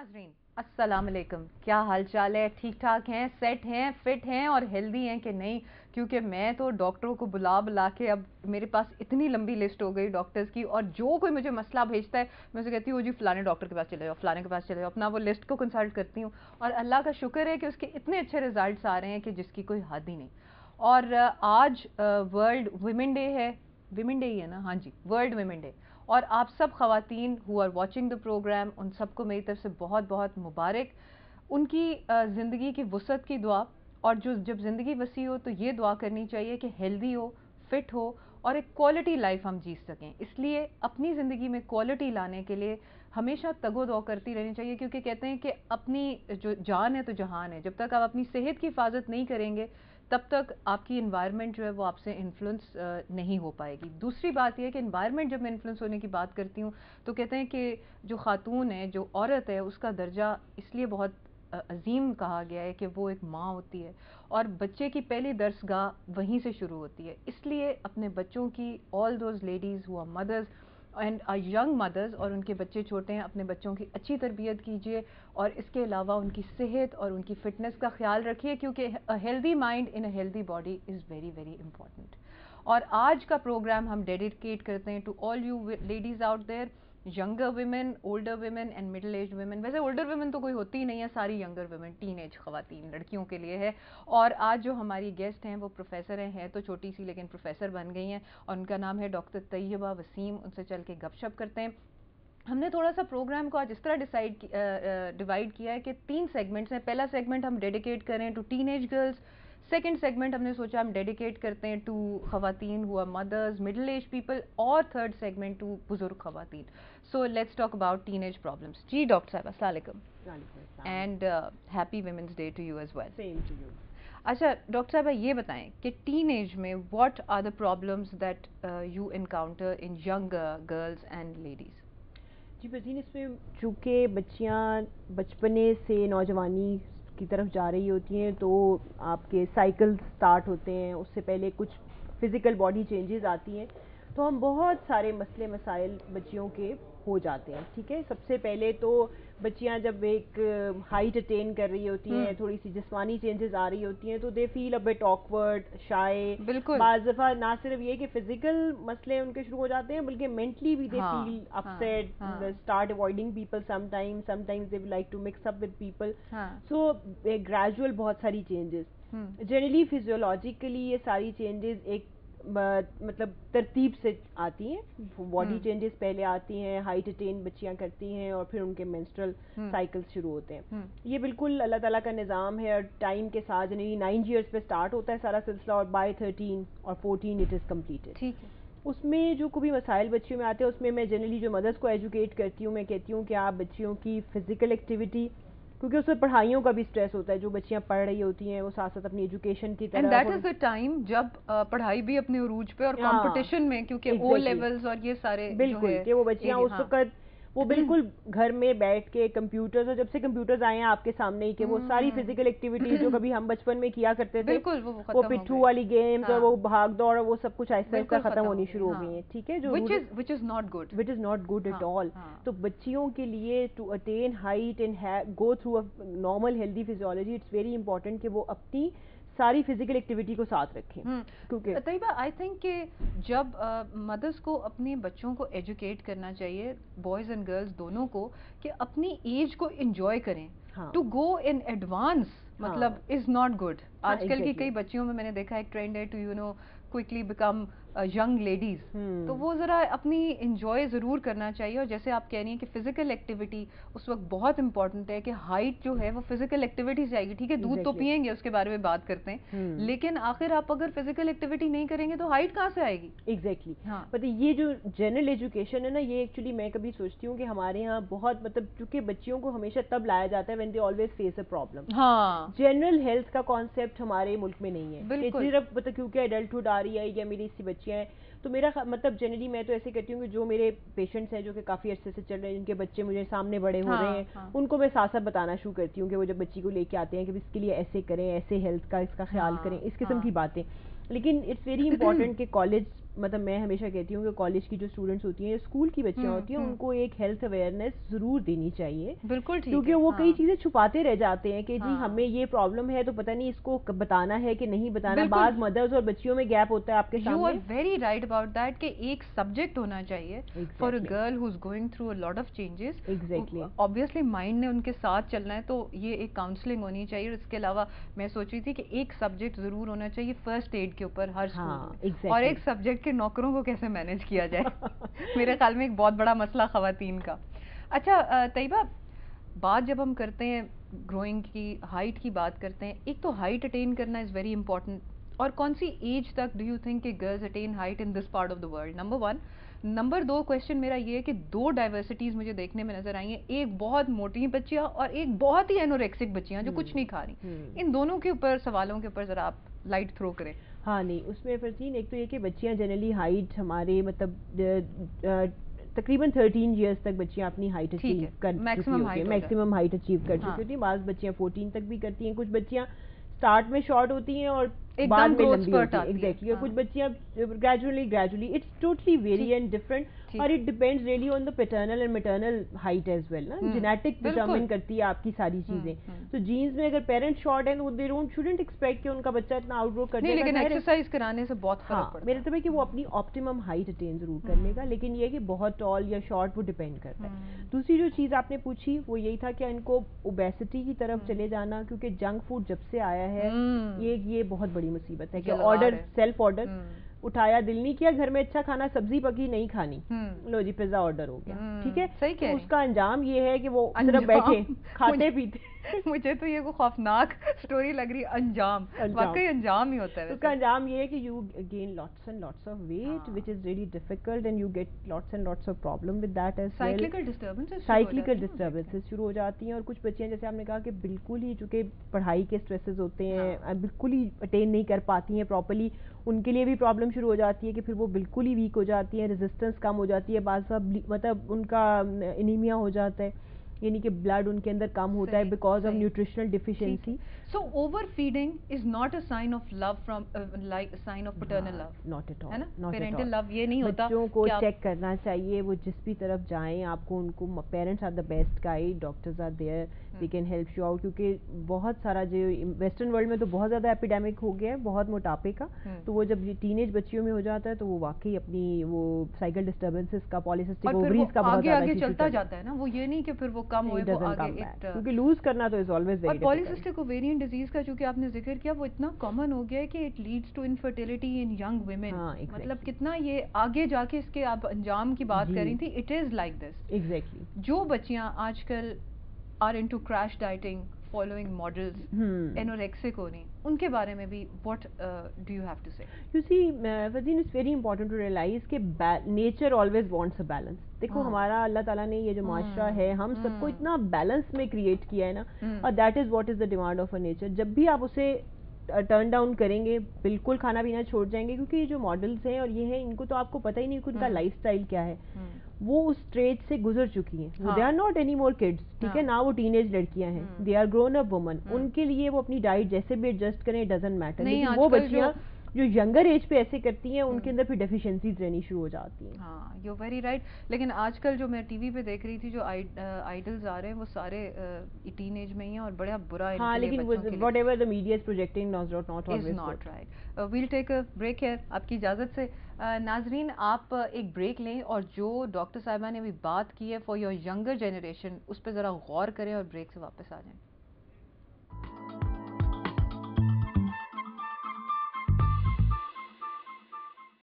ناظرین السلام علیکم، کیا حال چال ہے؟ ٹھیک ٹھاک ہیں، سیٹ ہیں، فٹ ہیں اور ہیلدی ہیں کہ نہیں؟ کیونکہ میں تو ڈاکٹروں کو بلا کے اب میرے پاس اتنی لمبی لسٹ ہو گئی ڈاکٹرز کی، اور جو کوئی مجھے مسئلہ بھیجتا ہے میں اسے کہتی ہوں جی فلانے ڈاکٹر کے پاس چلے جاؤ، فلانے کے پاس چلے جاؤ، اپنا وہ لسٹ کو کنسلٹ کرتی ہوں، اور اللہ کا شکر ہے کہ اس کے اتنے اچھے ریزلٹس آ رہے ہیں کہ جس کی کوئی حد ہی نہیں۔ اور آج ورلڈ ویمن ڈے ہے، ویمن ڈے ہی ہے نا؟ ہاں جی، ورلڈ ویمن ڈے، اور آپ سب خواتین who are watching the programme, ان سب کو میری طرف سے بہت بہت مبارک۔ ان کی زندگی کی وسعت کی دعا، اور جب زندگی وسیع ہو تو یہ دعا کرنی چاہیے کہ ہیلدی ہو، فٹ ہو، اور ایک کوالٹی لائف ہم جی سکیں۔ اس لیے اپنی زندگی میں کوالٹی لانے کے لیے ہمیشہ تگ و دو کرتی رہنی چاہیے، کیونکہ کہتے ہیں کہ اپنی جو جان ہے تو جہان ہے، جب تک آپ اپنی صحت کی حفاظت نہیں کریں گے تب تک آپ کی انوائرمنٹ جو ہے وہ آپ سے انفلوئنس نہیں ہو پائے گی۔ دوسری بات یہ ہے کہ انوائرمنٹ جب میں انفلوئنس ہونے کی بات کرتی ہوں تو کہتے ہیں کہ جو خاتون ہے، جو عورت ہے، اس کا درجہ اس لیے بہت عظیم کہا گیا ہے کہ وہ ایک ماں ہوتی ہے، اور بچے کی پہلی درس گاہ وہیں سے شروع ہوتی ہے۔ اس لیے اپنے بچوں کی all those ladies who are mothers and young mothers, اور ان کے بچے چھوٹے ہیں، اپنے بچوں کی اچھی تربیت کیجیے، اور اس کے علاوہ ان کی صحت اور ان کی فٹنس کا خیال رکھیے، کیونکہ healthy mind in a healthy body is very very important. اور آج کا پروگرام ہم ڈیڈیکیٹ کرتے ہیں to all you ladies out there, younger women, older women and middle age women. ویسے اولڈر ویمن تو کوئی ہوتی ہی نہیں ہے، ساری ینگر ویمن، ٹین ایج خواتین، لڑکیوں کے لیے ہے۔ اور آج جو ہماری گیسٹ ہیں وہ پروفیسر ہیں تو چھوٹی سی لیکن پروفیسر بن گئی ہیں، اور ان کا نام ہے ڈاکٹر طیبہ وسیم۔ ان سے چل کے گپ شپ کرتے ہیں۔ ہم نے تھوڑا سا پروگرام کو آج اس طرح ڈیوائڈ کیا ہے کہ 3 سیگمنٹس ہیں۔ پہلا سیگمنٹ ہم ڈیڈیکیٹ کریں to teen age girls, second segment ہم نے سوچا ہم ڈیڈیکیٹ کرتے ہیں ٹو خواتین who are mothers, middle age people, اور تھرڈ سیگمنٹ ٹو بزرگ خواتین۔ So let's talk about teen age problems. جی ڈاکٹر صاحب السلام علیکم، and happy women's day to you as well. Same to you. اچھا ڈاکٹر صاحبہ یہ بتائیں کہ ٹین ایج میں what are the problems that you encounter in young girls and ladies? جی بزین، اس میں چونکہ بچیاں بچپنے سے نوجوانی کی طرف جا رہی ہوتی ہیں تو آپ کے سائیکل سٹارٹ ہوتے ہیں، اس سے پہلے کچھ فزیکل باڈی چینجز آتی ہیں، تو ہم بہت سارے مسئلے مسائل بچیوں کے ہو جاتے ہیں۔ ٹھیک ہے، سب سے پہلے تو بچیاں جب ایک ہائٹ اٹین کر رہی ہوتی ہیں، تھوڑی سی جسمانی چینجز آ رہی ہوتی ہیں تو دے فیل اے بٹ آکورڈ، شائے۔ بالکل، بعض دفعہ نہ صرف یہ کہ فزیکل مسئلے ان کے شروع ہو جاتے ہیں بلکہ مینٹلی بھی they feel upset, start avoiding people sometimes they like to mix up with people. So gradual بہت ساری چینجز، جنرلی فزیولوجیکلی یہ ساری چینجز ایک مطلب ترتیب سے آتی ہیں۔ باڈی چینجز پہلے آتی ہیں، ہائٹ اٹین بچیاں کرتی ہیں، اور پھر ان کے مینسٹرل سائیکل شروع ہوتے ہیں۔ یہ بالکل اللہ تعالیٰ کا نظام ہے، اور ٹائم کے ساتھ جنرلی 9 ایئرس پہ اسٹارٹ ہوتا ہے سارا سلسلہ، اور بائی 13 اور 14 اٹ از کمپلیٹڈ۔ ٹھیک ہے۔ اس میں جو کوئی مسائل بچیوں میں آتے ہیں اس میں جنرلی جو مدرس کو ایجوکیٹ کرتی ہوں، میں کہتی ہوں کہ آپ بچیوں کی فزیکل ایکٹیویٹی، کیونکہ اس میں پڑھائیوں کا بھی اسٹریس ہوتا ہے، جو بچیاں پڑھ رہی ہوتی ہیں وہ ساتھ ساتھ اپنی ایجوکیشن کی طرف، and that is the time جب پڑھائی بھی اپنے عروج پہ اور کمپٹیشن میں، کیونکہ او لیولز اور یہ سارے بالکل کہ وہ بچیاں اس وقت وہ بالکل گھر میں بیٹھ کے کمپیوٹرز، اور جب سے کمپیوٹرز آئے ہیں آپ کے سامنے ہی، کہ وہ ساری فزیکل ایکٹیویٹی جو کبھی ہم بچپن میں کیا کرتے تھے، وہ پٹھو والی گیمز اور وہ بھاگ دوڑ، وہ سب کچھ آہستہ آہستہ ختم ہونی شروع ہو گئی ہیں۔ ٹھیک ہے، جو which is not good، which is not good at all۔ تو بچیوں کے لیے to attain height and go through a normal healthy physiology, it's very important کہ وہ اپنی ساری فزیکل ایکٹیویٹی کو ساتھ رکھیں۔ کیونکہ طیبہ آئی تھنک کہ جب مدرس کو اپنے بچوں کو ایجوکیٹ کرنا چاہیے، بوائز اینڈ گرلز دونوں کو، کہ اپنی ایج کو انجوائے کریں۔ ٹو گو ان ایڈوانس مطلب از ناٹ گڈ۔ آج کل کی کئی بچیوں میں نے دیکھا ایک ٹرینڈ ہے to you know quickly become young ladies, تو وہ ذرا اپنی انجوائے ضرور کرنا چاہیے۔ اور جیسے آپ کہہ رہی ہیں کہ فزیکل ایکٹیویٹی اس وقت بہت امپورٹنٹ ہے، کہ ہائٹ جو ہے وہ فزیکل ایکٹیویٹی سے آئے گی۔ ٹھیک ہے، دودھ تو پئیں گے، اس کے بارے میں بات کرتے ہیں، لیکن آخر آپ اگر فزیکل ایکٹیویٹی نہیں کریں گے تو ہائٹ کہاں سے آئے گی؟ ایگزیکٹلی۔ پتہ یہ جو جنرل ایجوکیشن ہے نا، یہ ایکچولی میں کبھی سوچتی ہوں کہ ہمارے یہاں بہت مطلب چونکہ بچیوں کو ہمیشہ تب لایا جاتا ہے when they always face a problem. General health کا کانسیپٹ ہمارے ملک میں نہیں ہے، صرف مطلب کیونکہ ایڈلٹہڈ آ رہی ہے یا میری اس سے بچیاں ہیں، تو میرا مطلب جنرلی میں تو ایسے کرتی ہوں کہ جو میرے پیشنٹس ہیں جو کہ کافی عرصے سے چل رہے ہیں، جن کے بچے مجھے سامنے بڑے ہو رہے ہیں، ان کو میں ساتھ ساتھ بتانا شروع کرتی ہوں کہ وہ جب بچی کو لے کے آتے ہیں کہ اس کے لیے ایسے کریں، ایسے ہیلتھ کا اس کا خیال کریں، اس قسم کی باتیں۔ لیکن اٹس ویری امپورٹنٹ کہ کالج مطلب میں ہمیشہ کہتی ہوں کہ کالج کی جو اسٹوڈنٹس ہوتی ہیں یا اسکول کی بچیاں ہوتی ہیں ان کو ایک ہیلتھ اویئرنیس ضرور دینی چاہیے. بالکل, کیونکہ وہ کئی چیزیں چھپاتے رہ جاتے ہیں کہ جی ہمیں یہ پرابلم ہے تو پتہ نہیں اس کو بتانا ہے کہ نہیں بتانا. بعض مدرز اور بچیوں میں گیپ ہوتا ہے آپ کے سامنے. You are very right about that کہ ایک سبجیکٹ ہونا چاہیے for a girl who is going through a lot of changes. Exactly, obviously mind نے ان کے ساتھ چلنا ہے تو یہ ایک کاؤنسلنگ ہونی چاہیے. اور اس کے علاوہ میں سوچ رہی تھی کہ ایک سبجیکٹ ضرور ہونا چاہیے فرسٹ ایڈ کے اوپر ہر اسکول میں, اور ایک سبجیکٹ کے نوکروں کو کیسے مینیج کیا جائے. میرے خیال میں ایک بہت بڑا مسئلہ خواتین کا. اچھا طیبہ, بات جب ہم کرتے ہیں گروئنگ کی, ہائٹ کی بات کرتے ہیں, ایک تو ہائٹ اٹین کرنا از ویری امپورٹنٹ, اور کون سی ایج تک ڈو یو تھنک کہ girls eighteen height in this part of the world? Number 1. Number 2 question میرا یہ ہے کہ 2 ڈائیورسٹیز مجھے دیکھنے میں نظر آئی ہیں, ایک بہت موٹی بچیاں اور ایک بہت ہی اینوریکسک بچیاں جو کچھ نہیں کھا رہی. ان دونوں کے اوپر سوالوں کے اوپر ذرا آپ لائٹ تھرو کریں. ہاں نہیں, اس میں فرزین ایک تو یہ کہ بچیاں جنرلی ہائٹ ہمارے مطلب تقریباً 13 ایئرس تک بچیاں اپنی ہائٹ اچیو کر چکی ہوتی ہیں, میکسیمم ہائٹ اچیو کر چکی ہوتی ہیں. بعض بچیاں 14 تک بھی کرتی ہیں, کچھ بچیاں اسٹارٹ میں شارٹ ہوتی ہیں اور بعد میں لمبی ہوتی ہیں. ایگزیکٹلی, اور کچھ بچیاں gradually it's totally very and different, اور it depends really on the paternal and maternal height as well نا. جینیٹک ڈٹرمن کرتی ہے آپ کی ساری چیزیں. تو جینز میں اگر پیرنٹ شارٹ ہیں تو دے شوڈنٹ ایکسپیکٹ کہ ان کا بچہ اتنا آؤٹ گرو کر جائے گا. لیکن ایکسرسائز کرانے سے بہت فرق پڑتا ہے. میرا مطلب ہے کہ وہ اپنی آپٹیمم ہائٹ اٹین ضرور کر لے گا, لیکن یہ کہ بہت ٹال یا شارٹ وہ ڈیپینڈ کرتا ہے. دوسری جو چیز آپ نے پوچھی وہ یہی تھا کہ ان کو اوبیسٹی کی طرف چلے جانا, کیونکہ جنک فوڈ جب سے آیا ہے یہ بہت بڑی مصیبت ہے کہ آرڈر سیلف آرڈر اٹھایا, دل نہیں کیا گھر میں اچھا کھانا, سبزی پکی نہیں کھانی, لو جی پیزا آرڈر ہو گیا. ٹھیک ہے, تو اس کا انجام یہ ہے کہ وہ صرف بیٹھے کھاتے پیتے. مجھے تو یہ خوفناک سٹوری لگ رہی, انجام واقعی انجام ہی ہوتا ہے. اس کا انجام یہ ہے کہ you gain lots and lots of weight which is really difficult, and you get lots and lots of problem with that as well. Cyclical disturbances شروع ہو جاتی ہیں. اور کچھ بچیاں جیسے آپ نے کہا کہ بالکل ہی چونکہ پڑھائی کے اسٹریسز ہوتے ہیں, بالکل ہی اٹین نہیں کر پاتی ہیں پراپرلی, ان کے لیے بھی پرابلم شروع ہو جاتی ہے کہ پھر وہ بالکل ہی ویک ہو جاتی ہیں, ریزسٹنس کم ہو جاتی ہے, بعض مطلب ان کا انیمیا ہو جاتا ہے, یعنی کہ بلڈ ان کے اندر کم ہوتا ہے because of nutritional deficiency. So overfeeding is not a sign of love from like sign of paternal love. Not at all, parental love یہ نہیں ہوتا. بچوں کو چیک کرنا چاہیے, وہ جس بھی طرف جائیں آپ کو ان کو parents are the best guide, doctors are there, they can help you out. کیونکہ بہت سارا جو ویسٹرن ورلڈ میں تو بہت زیادہ ایپیڈیمک ہو گیا ہے بہت موٹاپے کا, تو وہ جب ٹین ایج بچیوں میں ہو جاتا ہے تو وہ واقعی اپنی وہ سائیکل ڈسٹربنسز کا, پالیسسٹک اووریز کا بہت زیادہ چلتا جاتا ہے نا, وہ یہ نہیں کہ پھر وہ کم ہوئے, وہ آگے کیونکہ لوز کرنا تو is always very difficult. Polycystic ovarian disease کا چونکہ آپ نے ذکر کیا, وہ اتنا کامن ہو گیا ہے کہ it leads to infertility in young women. مطلب کتنا یہ آگے جا کے اس کے آپ انجام کی بات کر رہی تھی, it is like this. Exactly, جو بچیاں آج کل are into crash dieting, following models, anorexic ہو رہی, ان کے بارے میں بھی what do you have to say? You see وزین, it's very important to realise کہ nature always wants a balance. دیکھو ہمارا اللہ تعالیٰ نے یہ جو معاشرہ ہے ہم سب کو اتنا بیلنس میں کریٹ کیا ہے نا, اور that is what is the demand of a nature. جب بھی آپ اسے ٹرن ڈاؤن کریں گے, بالکل کھانا پینا چھوڑ جائیں گے, کیونکہ یہ جو ماڈلس ہیں اور یہ ہیں ان کو تو آپ کو پتہ ہی نہیں کہ ان کا لائف اسٹائل کیا ہے. وہ اس اسٹیج سے گزر چکی ہیں, they are not anymore kids. ٹھیک ہے نا, وہ ٹین ایج لڑکیاں ہیں, they are grown up women. ان کے لیے وہ اپنی ڈائٹ جیسے بھی ایڈجسٹ کریں, ڈزنٹ میٹر. لیکن وہ بچیاں جو ینگر ایج پہ ایسے کرتی ہیں ان کے اندر پھر ڈیفیشنسیز رہنی شروع ہو جاتی ہیں. ہاں, یو ویری رائٹ. لیکن آج کل جو میں ٹی وی پہ دیکھ رہی تھی جو آئیڈلز آ رہے ہیں وہ سارے ٹین ایج میں ہی ہیں اور بڑا برا. ہاں, لیکن whatever the media is projecting not always not right. Well take a break here آپ کی اجازت سے. ناظرین, آپ ایک بریک لیں اور جو ڈاکٹر صاحبہ نے ابھی بات کی ہے فار یور ینگر جنریشن اس پہ ذرا غور کریں اور بریک سے واپس آ جائیں.